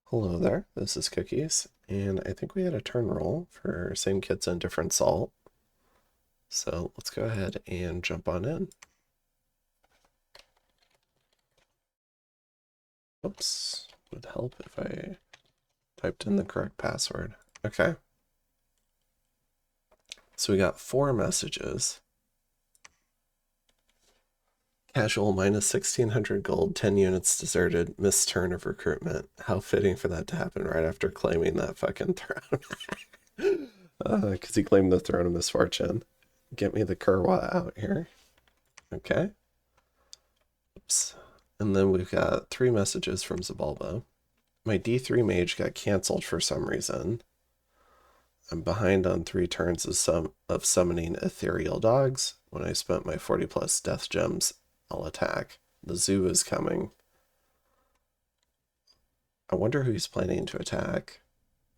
Hello there, this is Cookies, and I think we had a turn roll for same Kidzin, different salt. So let's go ahead and jump on in. Oops, would help if I typed in the correct password. Okay. So we got 4 messages. Casual minus 1600 gold, 10 units deserted, missed turn of recruitment. How fitting for that to happen right after claiming that fucking throne. Because he claimed the throne of misfortune. Get me the Kurwa out here. Okay. Oops. And then we've got 3 messages from Xibalba. My D3 mage got cancelled for some reason. I'm behind on 3 turns of summoning ethereal dogs. When I spent my 40 plus death gems, I'll attack. The zoo is coming. I wonder who he's planning to attack.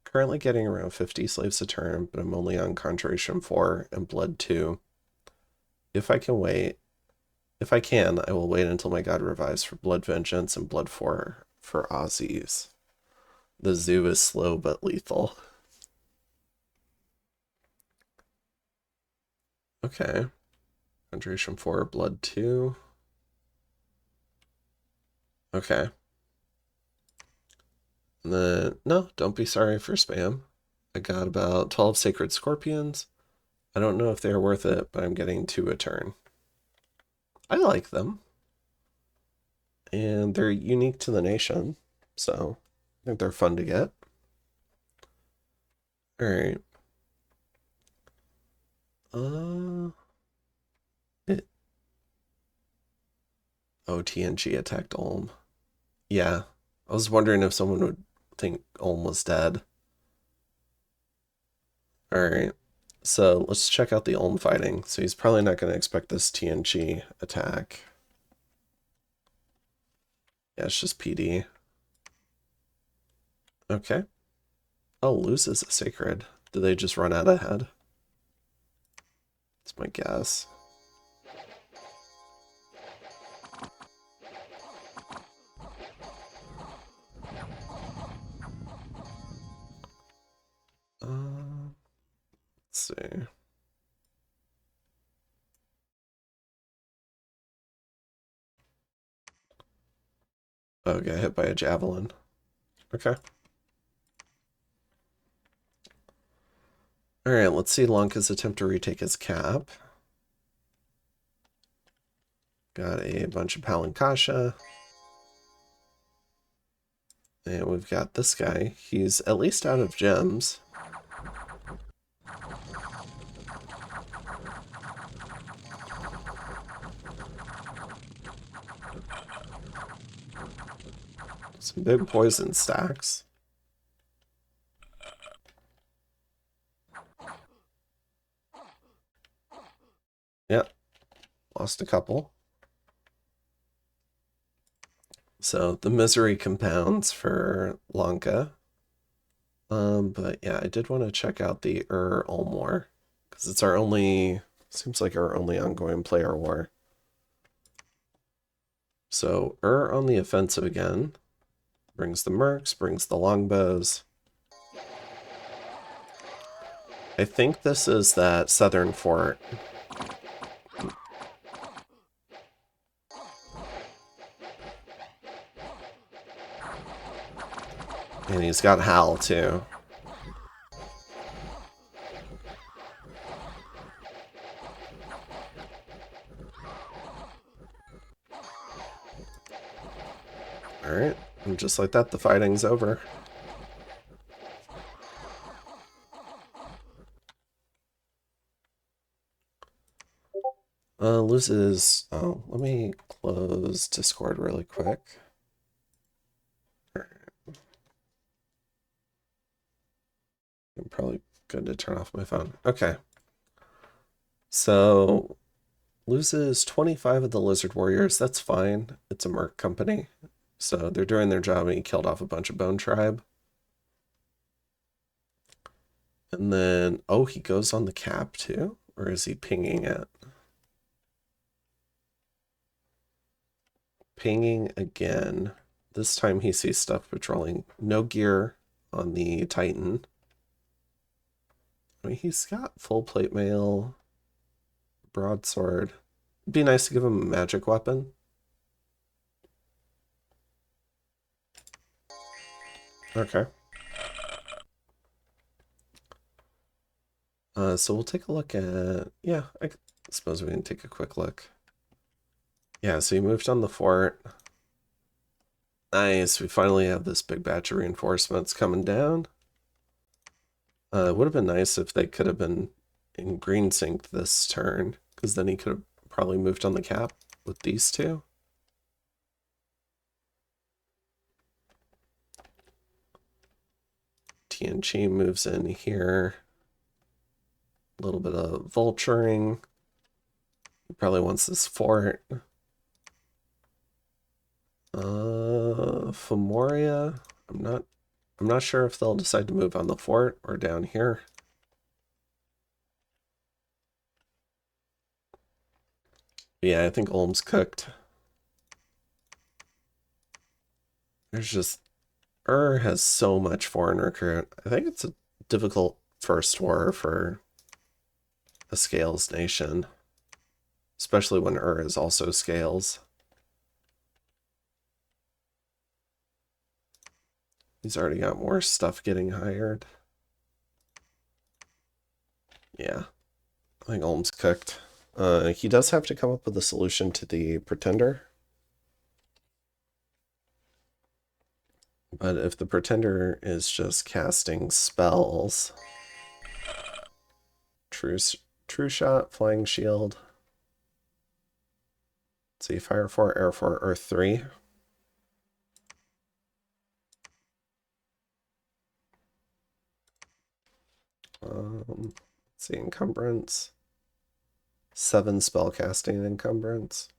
Currently getting around 50 slaves a turn, but I'm only on Conjuration 4 and Blood 2. If I can, I will wait until my god revives for Blood Vengeance and Blood 4 for Aussies. The zoo is slow but lethal. Okay. Conjuration 4, Blood 2. Okay. And then, no, don't be sorry for spam. I got about 12 Sacred Scorpions. I don't know if they're worth it, but I'm getting 2 a turn. I like them. And they're unique to the nation, so I think they're fun to get. Alright. Oh, TNG attacked Ulm. Yeah, I was wondering if someone would think Ulm was dead. Alright, so let's check out the Ulm fighting. So he's probably not going to expect this TNG attack. Yeah, it's just PD. Okay. Oh, loses a sacred. Did they just run out ahead? That's my guess. Let's see. Oh, got hit by a javelin. Okay. Alright, let's see Lanka's attempt to retake his cap. Got a bunch of Palankasha. And we've got this guy. He's at least out of gems. Some big poison stacks. Yep. Lost a couple. So the misery compounds for Lanka. But yeah, I did want to check out the Ulm War, because it's our only, seems like our only ongoing player war. So on the offensive again. Brings the mercs, brings the longbows. I think this is that southern fort. And he's got Hal too. Alright, and just like that, the fighting's over. Loses... Oh, let me close Discord really quick. I'm probably good to turn off my phone. Okay. So, loses 25 of the Lizard Warriors. That's fine. It's a merc company. So they're doing their job, and he killed off a bunch of Bone Tribe. And then, oh, he goes on the cap too? Or is he pinging it? Pinging again. this time he sees stuff patrolling. No gear on the Titan. I mean, he's got full plate mail, broadsword. It'd be nice to give him a magic weapon. Okay. So we'll take a look at, yeah, I suppose we can take a quick look. Yeah, so he moved on the fort. Nice, we finally have this big batch of reinforcements coming down. It would have been nice if they could have been in green sync this turn, because then he could have probably moved on the cap with these two. TNG moves in here. A little bit of vulturing. He probably wants this fort. Fomoria. I'm not sure if they'll decide to move on the fort or down here. Yeah, I think Ulm's cooked. There's just has so much foreign recruit. I think it's a difficult first war for a Scales nation, especially when is also Scales. He's already got more stuff getting hired. Yeah, I think Ulm's cooked. He does have to come up with a solution to the Pretender. But if the Pretender is just casting spells, True Shot, Flying Shield. Let's see, Fire 4, Air 4, Earth 3. Let's see, Encumbrance. 7 spellcasting encumbrance.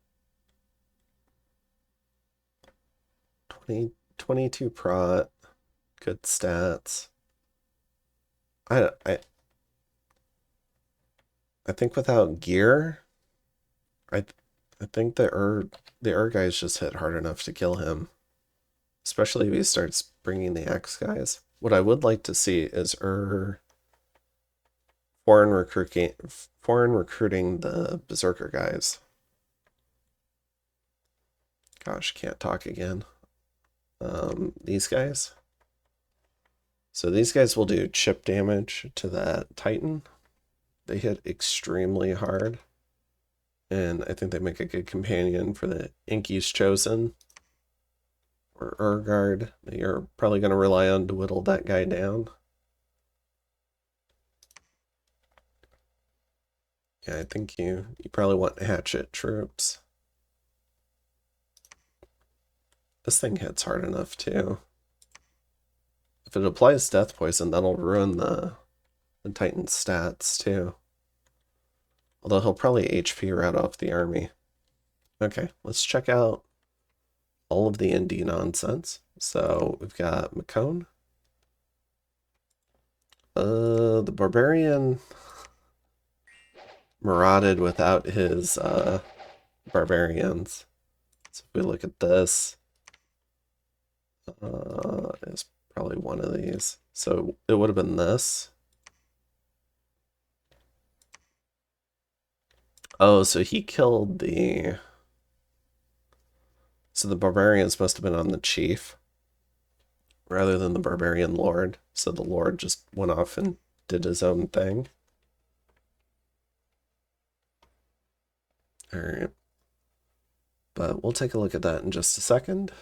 22 prot. Good stats. I think without gear, I think the guys just hit hard enough to kill him. Especially if he starts bringing the X guys. What I would like to see is foreign recruiting the Berserker guys. Gosh, can't talk again. These guys. So these guys will do chip damage to that Titan. They hit extremely hard. And I think they make a good companion for the Inky's Chosen. Or Urgard that you're probably going to rely on to whittle that guy down. Yeah, I think you probably want hatchet troops. This thing hits hard enough too. If it applies death poison, that'll ruin the Titan's stats too. Although he'll probably HP right off the army. Okay, let's check out all of the ND nonsense. So we've got Mekone. The Barbarian marauded without his barbarians. So if we look at this, it's probably one of these. So it would have been this. Oh, so he killed the... So the barbarians must have been on the chief rather than the barbarian lord. So the lord just went off and did his own thing. All right. But we'll take a look at that in just a second.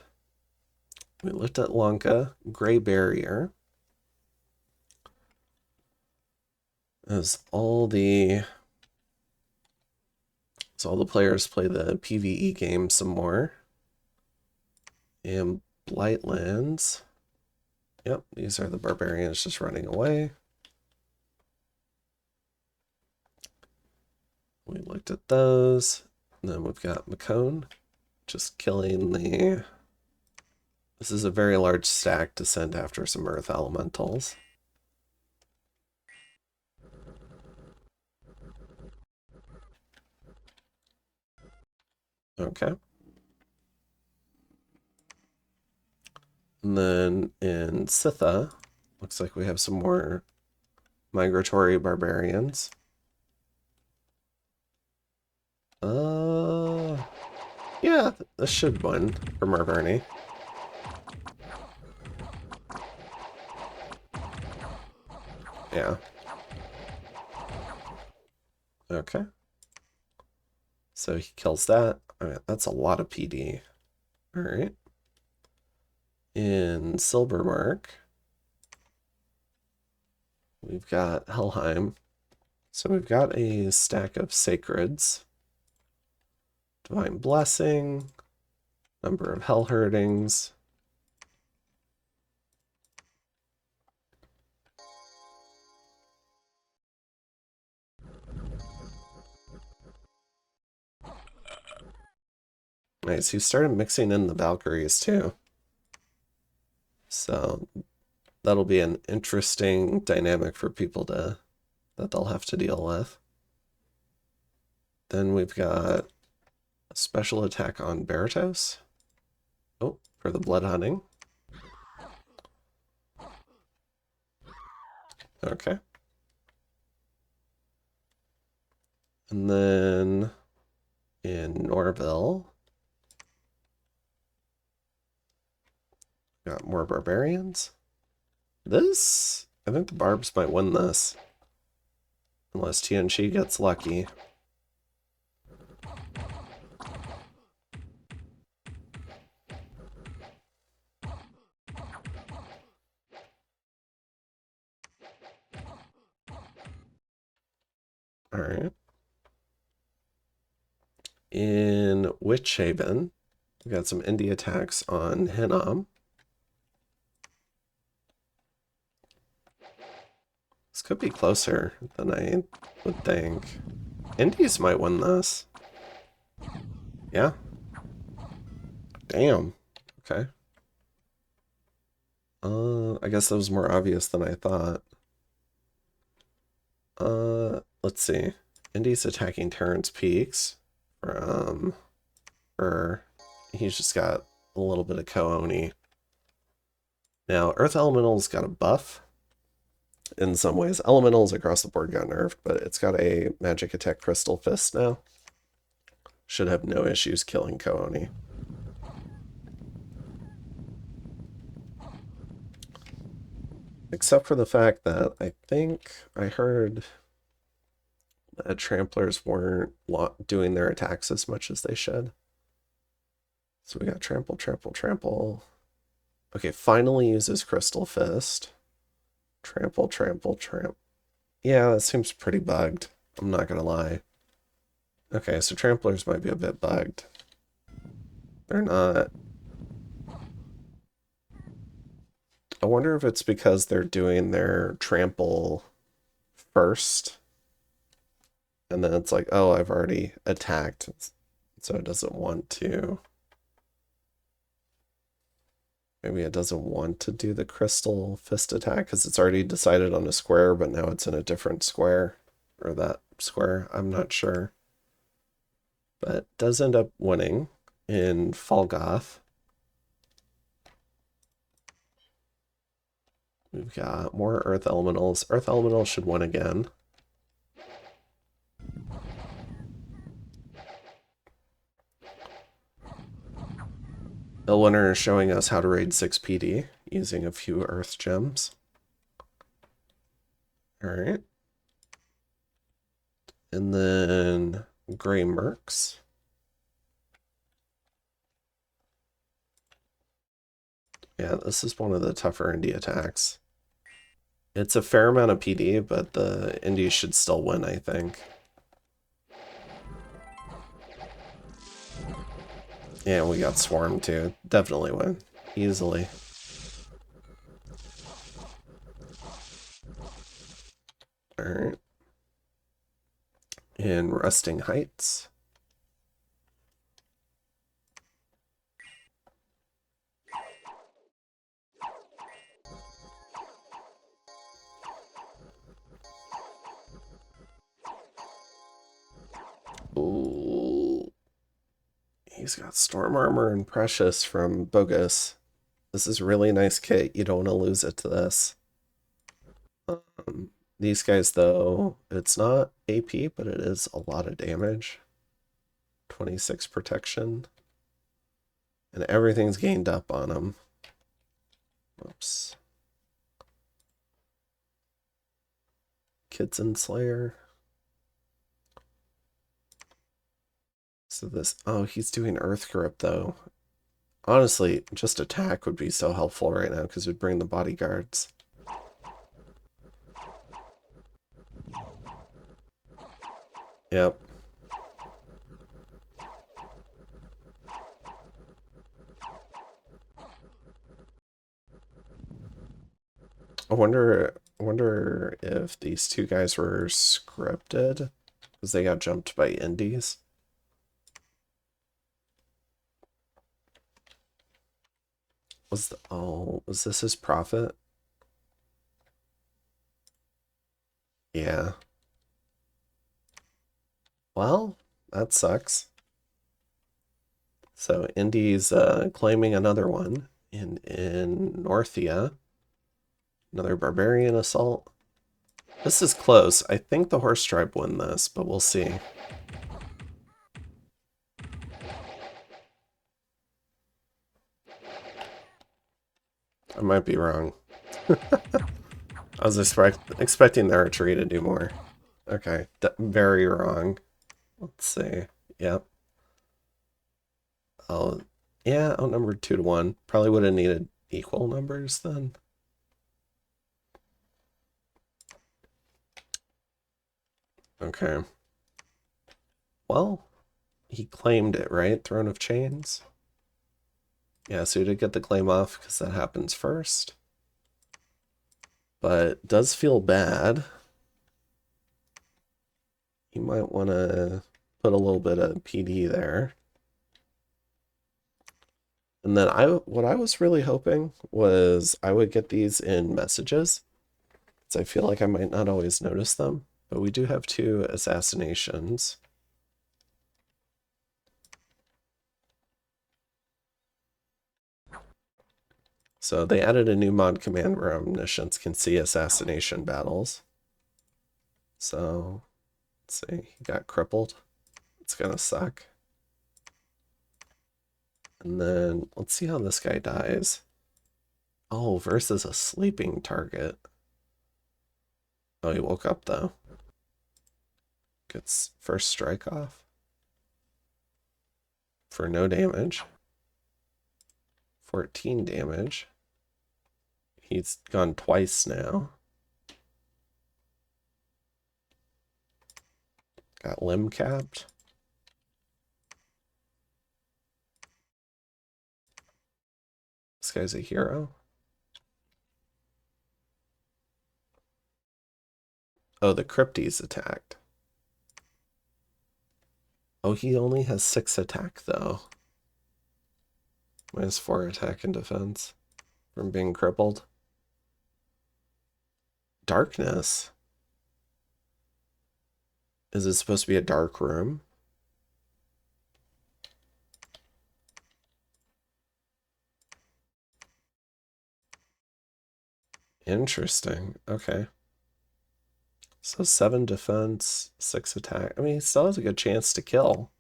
We looked at Lanka, Gray Barrier. As all the players play the PvE game some more. And Blightlands. Yep, these are the barbarians just running away. We looked at those. And then we've got Mekone just killing the... This is a very large stack to send after some earth elementals. Okay. And then in Sitha, looks like we have some more migratory barbarians. Yeah, this should win for Marverni. Yeah. Okay. So he kills that. All right, that's a lot of PD. All right. In Silvermark, we've got Helheim. So we've got a stack of Sacreds. Divine Blessing. Number of Hell Herdings. Nice, he started mixing in the Valkyries too. So that'll be an interesting dynamic for people that they'll have to deal with. Then we've got a special attack on Berytos. Oh, for the blood hunting. Okay. And then in Norville, got more barbarians. This, I think the Barbs might win this. Unless Tianchi gets lucky. Alright. In Witch Haven, we got some indie attacks on Hinnom. This could be closer than I would think. Indies might win this. Yeah. Damn. Okay. I guess that was more obvious than I thought. Let's see. Indies attacking Terrence Peaks or he's just got a little bit of Kooni. Now, Earth Elemental's got a buff. In some ways, Elementals across the board got nerfed, but it's got a Magic Attack Crystal Fist now. Should have no issues killing Kooni. Except for the fact that I think I heard that Tramplers weren't doing their attacks as much as they should. So we got Trample, Trample, Trample. Okay, finally uses Crystal Fist. Trample, Trample, Trample. Yeah, that seems pretty bugged. I'm not gonna lie. Okay, so Tramplers might be a bit bugged. They're not. I wonder if it's because they're doing their Trample first. And then it's like, oh, I've already attacked. So it doesn't want to. Maybe it doesn't want to do the Crystal Fist attack because it's already decided on a square, but now it's in a different square. Or that square, I'm not sure. But it does end up winning in Falgoth. We've got more Earth Elementals. Earth Elementals should win again. The winner is showing us how to raid 6 PD using a few Earth Gems. Alright. And then Grey Mercs. Yeah, this is one of the tougher indie attacks. It's a fair amount of PD, but the indies should still win, I think. Yeah, we got Swarm too. Definitely win. Easily. Alright. In Rusting Heights. Ooh. He's got Storm Armor and Precious from Bogus. This is really nice kit. You don't want to lose it to this. These guys, though, it's not AP, but it is a lot of damage. 26 protection. And everything's gained up on them. Oops. Kidzin Slayer. So this, oh, he's doing Earth Grip, though. Honestly, just attack would be so helpful right now, because we'd bring the bodyguards. Yep. I wonder if these two guys were scripted, because they got jumped by indies. Was this his prophet? Yeah. Well, that sucks. So Indy's claiming another one in Northia. Another barbarian assault. This is close. I think the horse tribe won this, but we'll see. I might be wrong. I was expecting the archery to do more. Okay, very wrong. Let's see. Yep. Oh, yeah, outnumbered 2-1. Probably would have needed equal numbers then. Okay. Well, he claimed it, right? Throne of Chains. Yeah, so he did get the claim off because that happens first. But it does feel bad. You might want to put a little bit of PD there. And then what I was really hoping was I would get these in messages. So I feel like I might not always notice them. But we do have 2 assassinations. So they added a new mod command where Omniscience can see assassination battles. So, let's see, he got crippled. It's gonna suck. And then, let's see how this guy dies. Oh, versus a sleeping target. Oh, he woke up though. Gets first strike off. For no damage. 14 damage. He's gone twice now. Got limb capped. This guy's a hero. Oh, the Crypties attacked. Oh, he only has 6 attack though. -4 attack and defense from being crippled. Darkness. Is it supposed to be a dark room? Interesting. Okay. So 7 defense, 6 attack. I mean, he still has a good chance to kill.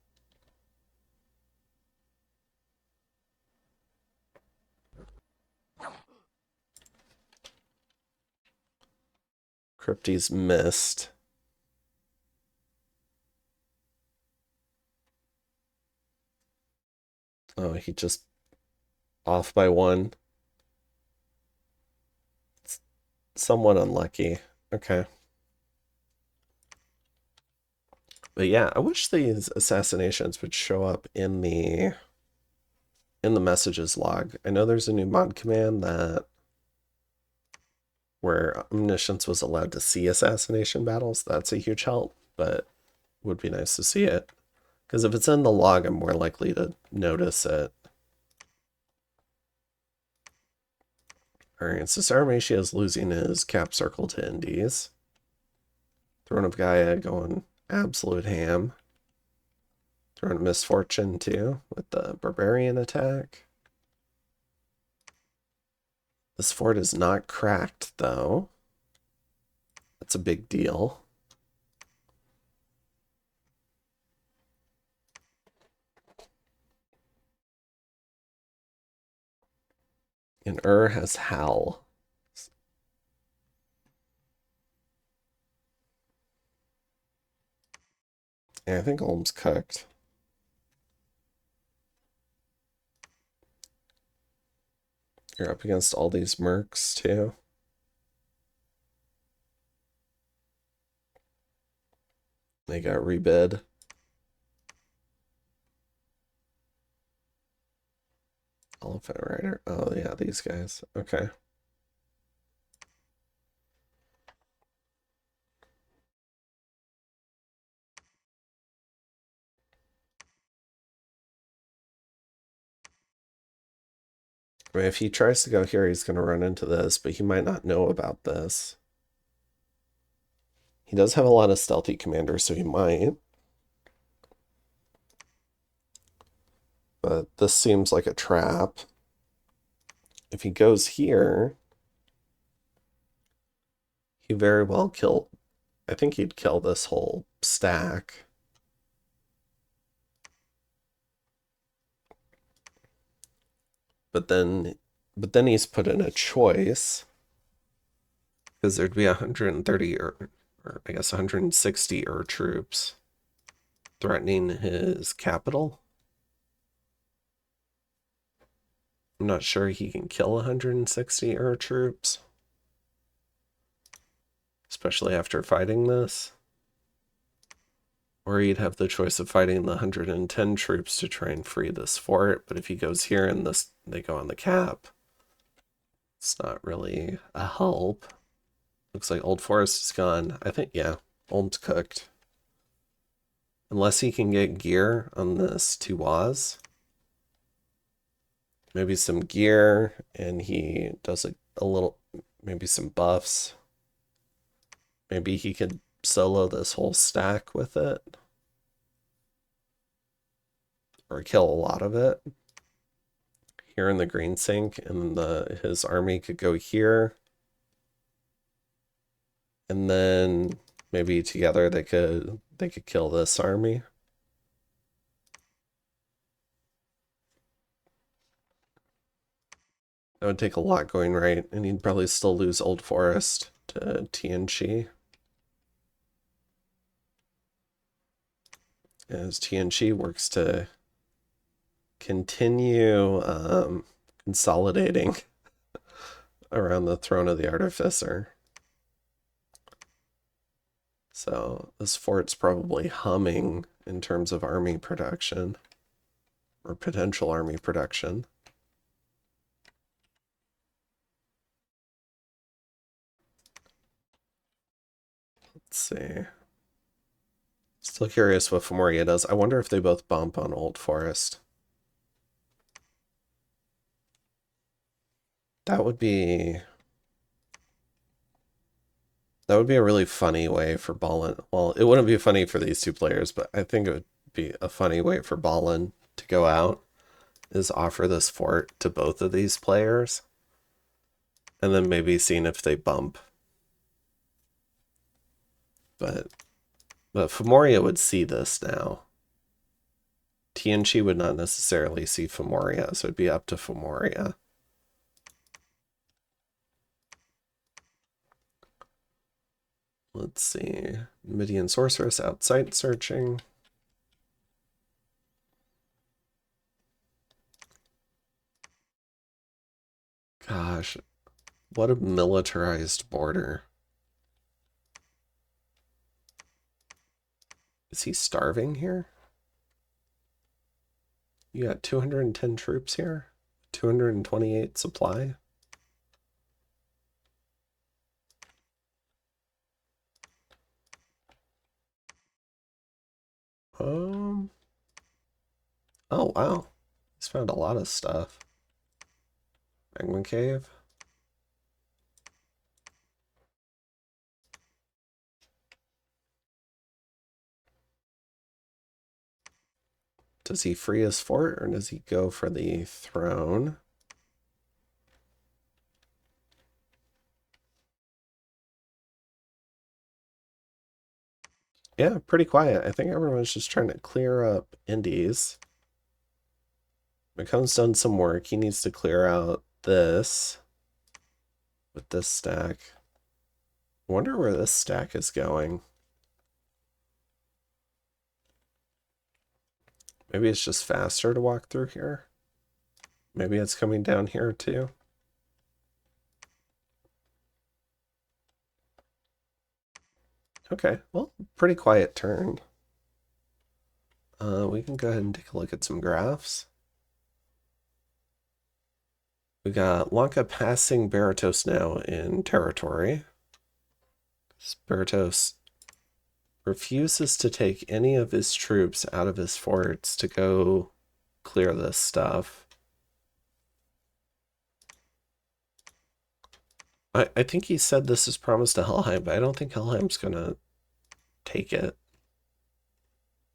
Crypties missed. Oh, he just off by 1. It's somewhat unlucky. Okay. But yeah, I wish these assassinations would show up in the messages log. I know there's a new mod command where Omniscience was allowed to see assassination battles. That's a huge help, but would be nice to see it. Because if it's in the log, I'm more likely to notice it. Alright, so Sauromatia is losing his cap circle to Indies. Throne of Gaia going absolute ham. Throne of Misfortune too, with the Barbarian attack. This fort is not cracked, though. That's a big deal. And has Hal. Yeah, I think Ulm's cooked. You're up against all these mercs, too. They got rebid. Elephant Rider. Oh, yeah, these guys. Okay. I mean, if he tries to go here, he's going to run into this, but he might not know about this. He does have a lot of stealthy commanders, so he might. But this seems like a trap. If he goes here, he very well kill. I think he'd kill this whole stack. But then he's put in a choice. Because there'd be 130 or I guess 160 troops threatening his capital. I'm not sure he can kill 160 troops, especially after fighting this. Or he'd have the choice of fighting the 110 troops to try and free this fort, but if he goes here and they go on the cap, it's not really a help. Looks like Old Forest is gone. I think, yeah, Ulm's cooked. Unless he can get gear on this Tuaz. Maybe some gear, and he does a little, maybe some buffs. Maybe he could solo this whole stack with it. Or kill a lot of it. Here in the green sink, and his army could go here. And then maybe together they could kill this army. That would take a lot going right, and he'd probably still lose Old Forest to TNG. As TNG works to continue consolidating around the throne of the Artificer. So this fort's probably humming in terms of army production, or potential army production. Let's see. Still curious what Fomoria does. I wonder if they both bump on Old Forest. That would be a really funny way for Ballin. Well, it wouldn't be funny for these two players, but I think it would be a funny way for Ballin to go out, is offer this fort to both of these players, and then maybe seeing if they bump. But Fomoria would see this now. TNG would not necessarily see Fomoria, so it'd be up to Fomoria. Let's see. Midian Sorceress outside searching. Gosh, what a militarized border. Is he starving here? You got 210 troops here? 228 supply? Oh, wow. He's found a lot of stuff. Magma Cave. Does he free his fort, or does he go for the throne? Yeah, pretty quiet. I think everyone's just trying to clear up indies. Mekone's done some work. He needs to clear out this with this stack. I wonder where this stack is going. Maybe it's just faster to walk through here. Maybe it's coming down here too. Okay, well, pretty quiet turn. We can go ahead and take a look at some graphs. We got Lanka passing Berytos now in territory. Berytos refuses to take any of his troops out of his forts to go clear this stuff. I think he said this is promised to Helheim, but I don't think Helheim's gonna take it.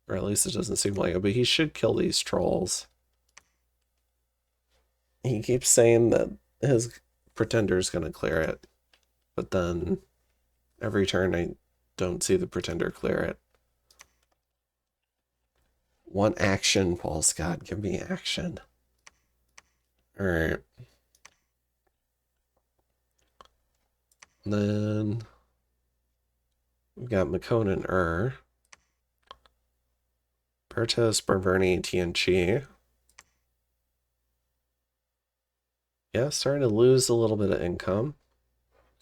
Or at least it doesn't seem like it, but he should kill these trolls. He keeps saying that his pretender's gonna clear it, but then every turn I don't see the pretender clear it. One action, Paul Scott. Give me action. Alright. Then we've got Mekone and Berytos, Marverni, TNG. Yeah, starting to lose a little bit of income.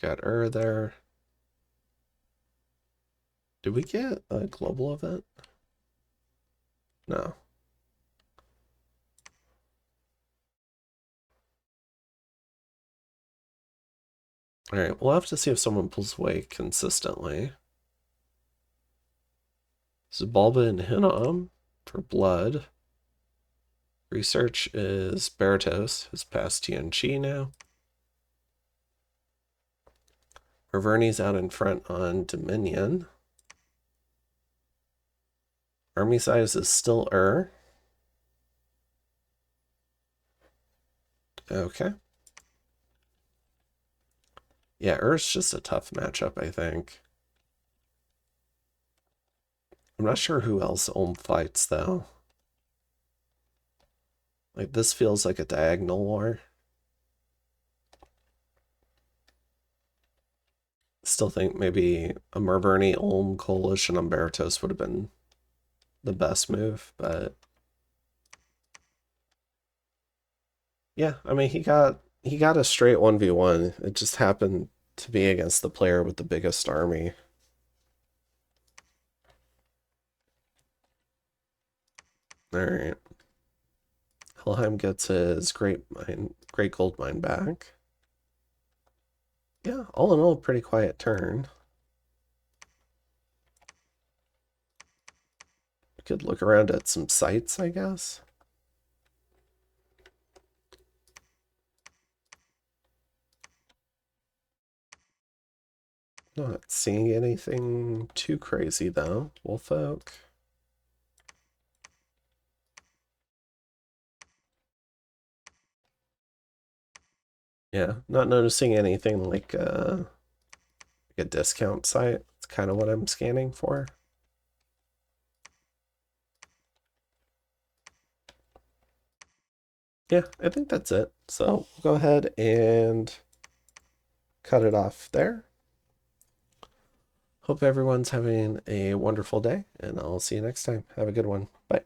Got there. Did we get a global event? No. Alright, we'll have to see if someone pulls away consistently. Xibalba and Hinnom for blood. Research is Berytos, who's past TNG now. Marverni's out in front on Dominion. Army size is still Okay. Yeah, Ur's just a tough matchup, I think. I'm not sure who else fights, though. Like, this feels like a diagonal war. Still think maybe a Marverni coalition on Berytos would have been the best move, but yeah, I mean he got a straight 1v1. It just happened to be against the player with the biggest army. Alright. Helheim gets his great gold mine back. Yeah, all in all, pretty quiet turn. We could look around at some sites, I guess. Not seeing anything too crazy though. Wolfolk. Yeah, not noticing anything like a discount site. It's kind of what I'm scanning for. Yeah, I think that's it. So we'll go ahead and cut it off there. Hope everyone's having a wonderful day, and I'll see you next time. Have a good one. Bye.